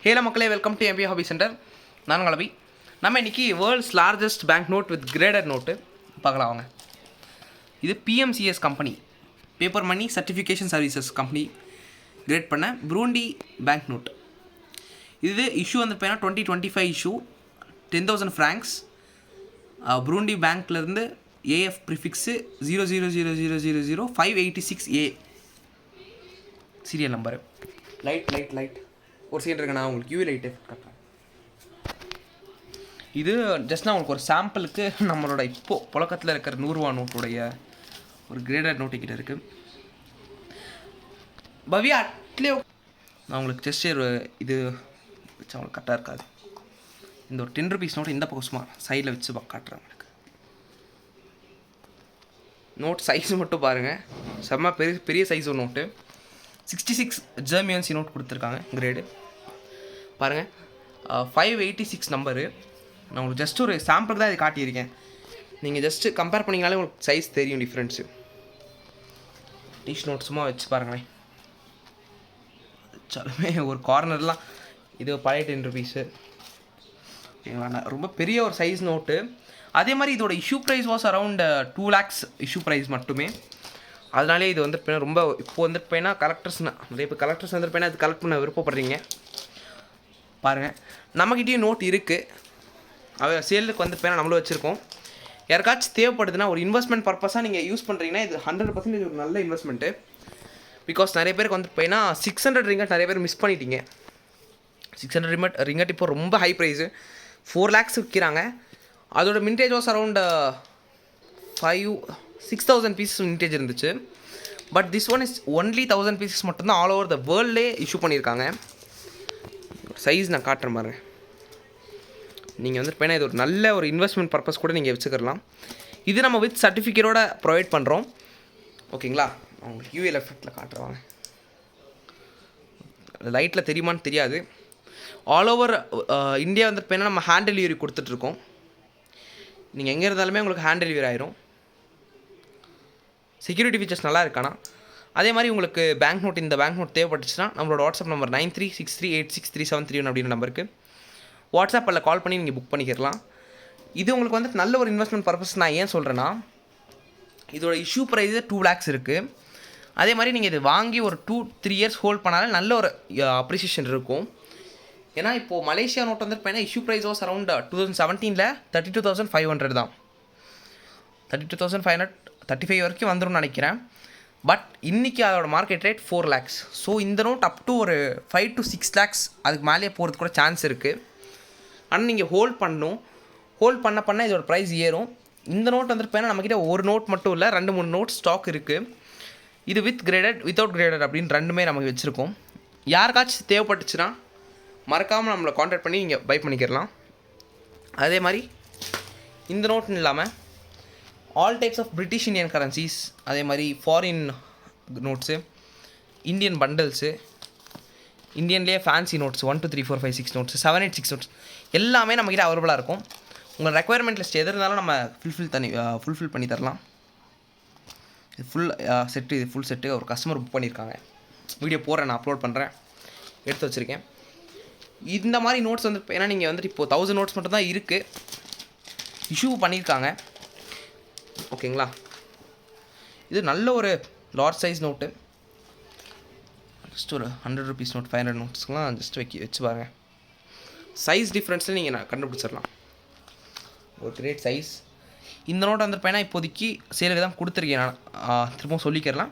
Halo மக்களே, welcome to MP hobby centre. நான் கலவி. நம்ம இன்றைக்கி world's largest bank note with graded note பார்க்கலாம் வாங்க. இது PMCS company, paper money certification services company grade பண்ண ப்ரூண்டி பேங்க் நோட். இது இஷ்யூ வந்து பார்த்தீங்கன்னா 2025 இஷ்யூ 10,000 ஃப்ராங்க்ஸ். ப்ரூண்டி பேங்க்லேருந்து AF prefix 0000000586A serial number. Light ஒரு சீன் இருக்கு, நான் உங்களுக்கு யூவி லைட்டு காட்டுறேன். இது ஜஸ்ட் நான் உங்களுக்கு ஒரு சாம்பிளுக்கு நம்மளோட இப்போது புழக்கத்தில் இருக்கிற 100 ரூபா நோட்டுடைய ஒரு கிரேடட் நோட்டு கிட்ட இருக்குது. பவ்யா அட்லே நான் உங்களுக்கு ஜஸ்ட் இது வச்சு அவங்களுக்கு கரெக்டாக இருக்காது. இந்த ஒரு 10 rupees நோட்டு இந்த பக்கம் சும்மா சைடில் வச்சு காட்டுறேன் உங்களுக்கு. நோட் சைஸ் மட்டும் பாருங்கள், செம்ம பெரிய சைஸ் ஒரு நோட்டு. 66 ஜெர்மியன்சி நோட் கொடுத்துருக்காங்க கிரேடு பாருங்கள். 586 நம்பரு. நான் உங்களுக்கு ஜஸ்ட் ஒரு சாம்பிளுக்கு தான் இது காட்டியிருக்கேன். நீங்கள் ஜஸ்ட்டு கம்பேர் பண்ணிங்கனாலே உங்களுக்கு சைஸ் தெரியும் டிஃப்ரென்ஸு. டீஷ் நோட் சும்மா வச்சு பாருங்களேன், சொல்லுமே ஒரு கார்னர்லாம். இது பழைய 10 rupees ரொம்ப பெரிய ஒரு சைஸ் நோட்டு. அதே மாதிரி இதோட issue price was around 2 lakhs issue price மட்டுமே. அதனாலே இது வந்து ரொம்ப இப்போது வந்துட்டு போயின்னா கலெக்டர்ஸ்னால் நிறைய பேர் கலெக்டர்ஸ் வந்துட்டு போயின்னா அது கலெக்ட் பண்ண விருப்பப்படுறீங்க. பாருங்கள், நம்மக்கிட்டேயும் நோட் இருக்குது. அவ சேலுக்கு வந்து போயின்னா நம்மளும் வச்சுருக்கோம். யாருக்காச்சும் தேவைப்படுதுன்னா ஒரு இன்வெஸ்ட்மெண்ட் பர்பஸாக நீங்கள் யூஸ் பண்ணுறீங்கன்னா இது 100% ஒரு நல்ல இன்வெஸ்ட்மெண்ட்டு. பிகாஸ் நிறைய பேருக்கு வந்து போயின்னா 600 ringgit நிறைய பேர் மிஸ் பண்ணிட்டீங்க. 600 ringgit இப்போ ரொம்ப ஹை ப்ரைஸு. 4 lakhs விற்கிறாங்க. அதோட மின்டேஜ் வாஸ் அரவுண்ட் 6,000 pieces மின்டேஜ் இருந்துச்சு. But this one is only 1000 pieces மட்டும்தான் ஆல் ஓவர் த வேர்ல்டே இஷ்யூ பண்ணியிருக்காங்க. சைஸ் நான் காட்டுற மாதிரி நீங்கள் வந்து பேனா இது ஒரு நல்ல ஒரு இன்வெஸ்ட்மெண்ட் பர்பஸ் கூட நீங்கள் வச்சுக்கலாம். இது நம்ம வித் சர்டிஃபிகேட்டோட ப்ரொவைட் பண்ணுறோம். ஓகேங்களா, உங்களுக்கு யூஎல் எஃபெக்டில் காட்டுறவாங்க. லைட்டில் தெரியுமான்னு தெரியாது. ஆல் ஓவர் இந்தியா வந்து பேனா நம்ம ஹேண்ட் டெலிவரி கொடுத்துட்ருக்கோம். நீங்கள் எங்கே இருந்தாலுமே உங்களுக்கு ஹேண்ட் டெலிவரி ஆயிரும். செக்யூரிட்டி ஃபீச்சர்ஸ் நல்லா இருக்கானா. அதே மாதிரி உங்களுக்கு பேங்க் நோட் இந்த பேங்க் நோட் தேவைப்பட்டுச்சுன்னா நம்மளோட வாட்ஸ்அப் நம்பர் 9363863731 அப்படின்ற நம்பருக்கு வாட்ஸ்அப்பில் கால் பண்ணி நீங்கள் புக் பண்ணிக்கலாம். இது உங்களுக்கு வந்து நல்ல ஒரு இன்வெஸ்ட்மெண்ட் பர்பஸ். நான் ஏன் சொல்கிறேன்னா இதோட இஷ்யூ ப்ரைஸு 2 lakhs இருக்குது. அதே மாதிரி நீங்கள் இது வாங்கி ஒரு 2-3 years ஹோல்ட் பண்ணாலே நல்ல ஒரு அப்ரிசியேஷன் இருக்கும். ஏன்னா இப்போது மலேசியா நோட் வந்து பார்த்தீங்கன்னா இஷ்யூ ப்ரைஸ் வாஸ் அரவுண்ட் 2017 32,500 தான். 32,500 35 வரைக்கும் வந்துடும் நினைக்கிறேன். பட் இன்றைக்கி அதோட மார்க்கெட் ரேட் 4 lakhs. ஸோ இந்த நோட் அப் டு ஒரு 5 to 6 lakhs அதுக்கு மேலேயே போகிறதுக்கு கூட சான்ஸ் இருக்குது. ஆனால் நீங்கள் ஹோல்ட் பண்ணணும். ஹோல்ட் பண்ண இதோட ப்ரைஸ் ஏறும். இந்த நோட் வந்துட்டு போனால் நம்மக்கிட்ட ஒரு நோட் மட்டும் இல்லை, 2-3 நோட் ஸ்டாக் இருக்குது. இது வித் கிரேடட் வித்தவுட் கிரேடட் அப்படின்னு ரெண்டுமே நமக்கு வச்சுருக்கோம். யாருக்காச்சும் தேவைப்பட்டுச்சுன்னா மறக்காமல் நம்மளை கான்டாக்ட் பண்ணி நீங்கள் பை பண்ணிக்கிறலாம். அதே மாதிரி இந்த நோட்டுன்னு இல்லாமல் all types of British Indian currencies, அதே மாதிரி ஃபாரின் நோட்ஸு, இந்தியன் பண்டல்ஸு, இந்தியன்லேயே ஃபேன்சி நோட்ஸ் 1 2 3 4 5 6 நோட்ஸ் 7 8 6 நோட்ஸ் எல்லாமே நம்மக்கிட்ட அவைலபிளாக இருக்கும். உங்கள் ரெக்குயர்மெண்ட் லிஸ்ட் எது இருந்தாலும் நம்ம ஃபுல்ஃபில் பண்ணி தரலாம். இது ஃபுல் செட்டு, இது ஃபுல் செட்டு ஒரு கஸ்டமர் புக் பண்ணியிருக்காங்க. வீடியோ போடுறேன், நான் அப்லோட் பண்ணுறேன், எடுத்து வச்சுருக்கேன். இந்த மாதிரி நோட்ஸ் வந்து ஏன்னா நீங்கள் வந்துட்டு இப்போது 1000 நோட்ஸ் மட்டும் தான் இருக்குது, இஷ்யூ பண்ணியிருக்காங்க. ஓகேங்களா, இது நல்ல ஒரு லார்ஜ் சைஸ் நோட்டு. ஜஸ்ட் ஒரு 100 rupees நோட் 500 நோட்ஸ்க்கெலாம் ஜஸ்ட் வச்சு பாருங்கள். சைஸ் டிஃப்ரென்ஸில் நீங்கள் கண்டுபிடிச்சிடலாம். ஒரு கிரேட் சைஸ். இந்த நோட் வந்து பார்த்தீங்கன்னா இப்போதைக்கு சேலுக்கு தான் கொடுத்துருக்கேன். நான் திரும்பவும் சொல்லிக்கிறலாம்.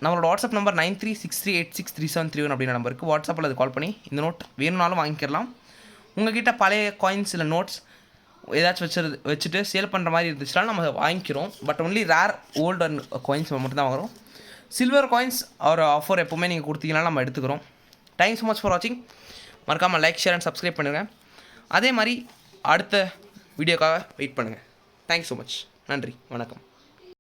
நம்மளோட வாட்ஸ்அப் நம்பர் 9363863731 அப்படின்ற நம்பருக்கு வாட்ஸ்அப்பில் அது கால் பண்ணி இந்த நோட் வேணும்னாலும் வாங்கிக்கிறலாம். உங்கள்கிட்ட பழைய காயின்ஸ் இல்லை நோட்ஸ் ஏதாச்சும் வச்சுட்டு சேல் பண்ணுற மாதிரி இருந்துச்சுன்னா நம்ம அதை வாங்கிக்கிறோம். But only rare old and coins மட்டும் தான் வாங்குகிறோம். சில்வர் காயின்ஸ் ஒரு ஆஃபர் எப்போவுமே நீங்கள் கொடுத்தீங்கன்னா நம்ம எடுத்துக்கிறோம். தேங்க்ஸ் ஸோ மச் ஃபார் வாட்சிங். மறக்காமல் லைக், ஷேர் அண்ட் சப்ஸ்கிரைப் பண்ணுங்கள். அதே மாதிரி அடுத்த வீடியோக்காக வெயிட் பண்ணுங்கள். Thanks so much. நன்றி, வணக்கம்.